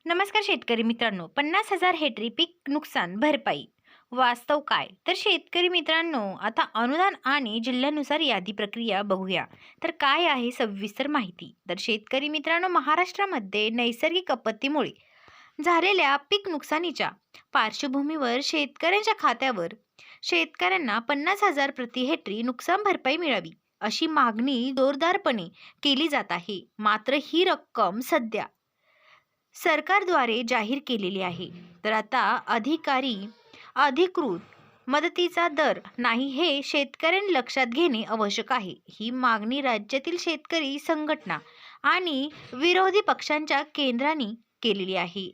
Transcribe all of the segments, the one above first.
नमस्कार शेतकरी मित्रांनो, 50,000 हेक्टरी पीक नुकसान भरपाई वास्तव काय? तर शेतकरी मित्रांनो, आता अनुदान आणि जिल्ह्यानुसार यादी प्रक्रिया बघूया. तर काय आहे सविस्तर माहिती? तर शेतकरी मित्रांनो, महाराष्ट्रामध्ये नैसर्गिक आपत्तीमुळे झालेल्या पीक नुकसानीच्या पार्श्वभूमीवर शेतकऱ्यांच्या खात्यावर शेतकऱ्यांना 50,000 प्रति हेक्टरी नुकसान भरपाई मिळावी अशी मागणी जोरदारपणे केली जात आहे. मात्र ही रक्कम सध्या सरकारद्वारे जाहीर केलेली आहे. तर आता अधिकृत मदतीचा दर नाही हे शेतकऱ्यांनी लक्षात घेणे आवश्यक आहे. ही मागणी राज्यातील शेतकरी संघटना आणि विरोधी पक्षांच्या केंद्राने केलेली आहे.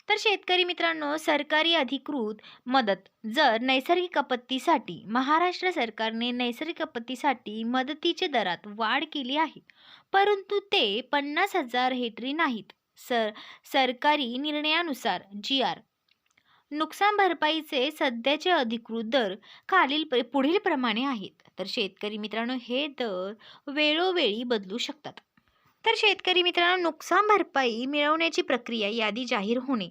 तर शेतकरी मित्रांनो, सरकारी अधिकृत मदत जर नैसर्गिक आपत्तीसाठी महाराष्ट्र सरकारने नैसर्गिक आपत्तीसाठी मदतीच्या दरात वाढ केली आहे, परंतु ते 50,000 हेक्टरी नाहीत. सरकारी निर्णयानुसार जी.आर. नुकसान भरपाईचे सध्याचे अधिकृत दर पुढील प्रमाणे आहेत. तर शेतकरी मित्रांनो, हे दर वेळोवेळी बदलू शकतात. तर शेतकरी मित्रांनो, नुकसान भरपाई मिळवण्याची प्रक्रिया यादी जाहीर होणे.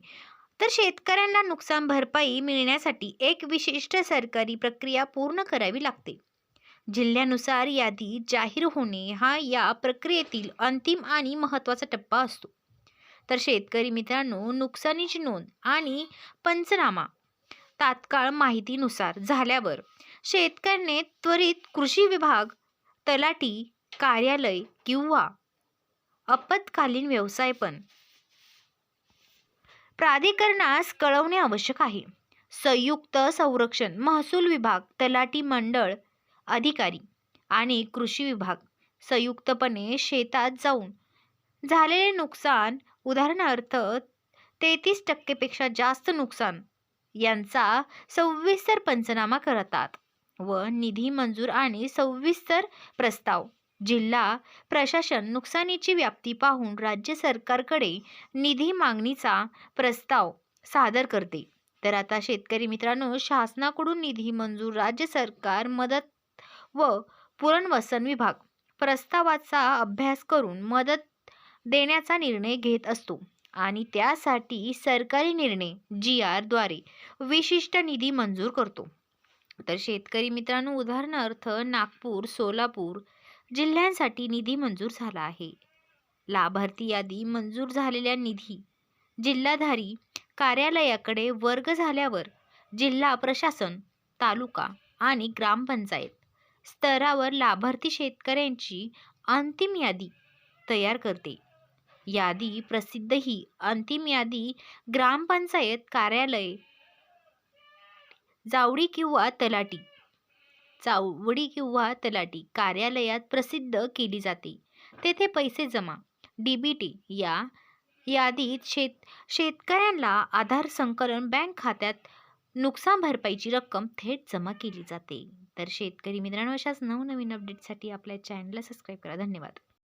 तर शेतकऱ्यांना नुकसान भरपाई मिळण्यासाठी एक विशिष्ट सरकारी प्रक्रिया पूर्ण करावी लागते. जिल्ह्यानुसार यादी जाहीर होणे हा या प्रक्रियेतील अंतिम आणि महत्त्वाचा टप्पा असतो. तर शेतकरी मित्रांनो, नुकसानीची नोंद आणि पंचनामा तात्काळ माहितीनुसार झाल्यावर शेतकऱ्याने त्वरित कृषी विभाग, तलाठी कार्यालय किंवा आपत्कालीन व्यवस्थापन प्राधिकरणास कळवणे आवश्यक आहे. संयुक्त संरक्षण महसूल विभाग, तलाठी मंडळ अधिकारी आणि कृषी विभाग संयुक्तपणे शेतात जाऊन झालेले नुकसान, उदाहरणार्थ 33% पेक्षा जास्त नुकसान यांचा सविस्तर पंचनामा करतात व निधी मंजूर आणि सविस्तर प्रस्ताव जिल्हा प्रशासन नुकसानीची व्याप्ती पाहून राज्य सरकारकडे निधी मागणीचा प्रस्ताव सादर करते. तर आता शेतकरी मित्रांनो, शासनाकडून निधी मंजूर, राज्य सरकार मदत व पुनर्वसन विभाग प्रस्तावाचा अभ्यास करून मदत देण्याचा निर्णय घेत असतो आणि त्यासाठी सरकारी निर्णय जी.आर. द्वारे विशिष्ट निधी मंजूर करतो. तर शेतकरी मित्रांनो, उदाहरणार्थ नागपूर, सोलापूर जिल्ह्यांसाठी निधी मंजूर झाला आहे. लाभार्थी यादी मंजूर झालेल्या निधी जिल्हाधिकारी कार्यालयाकडे वर्ग झाल्यावर जिल्हा प्रशासन, तालुका आणि ग्रामपंचायत स्तरावर लाभार्थी शेतकऱ्यांची अंतिम यादी तयार करते. यादी प्रसिद्ध ही अंतिम यादी ग्रामपंचायत कार्यालय, चावडी किंवा तलाठी कार्यालयात प्रसिद्ध केली जाते. तेथे पैसे जमा डीबीटी या यादीत शेतकऱ्यांना आधार संकलन बँक खात्यात नुकसान भरपाईची रक्कम थेट जमा केली जाते. तर शेतकरी मित्रांनो, अशाच नवनवीन अपडेटसाठी आपल्या चॅनलला सबस्क्राईब करा. धन्यवाद.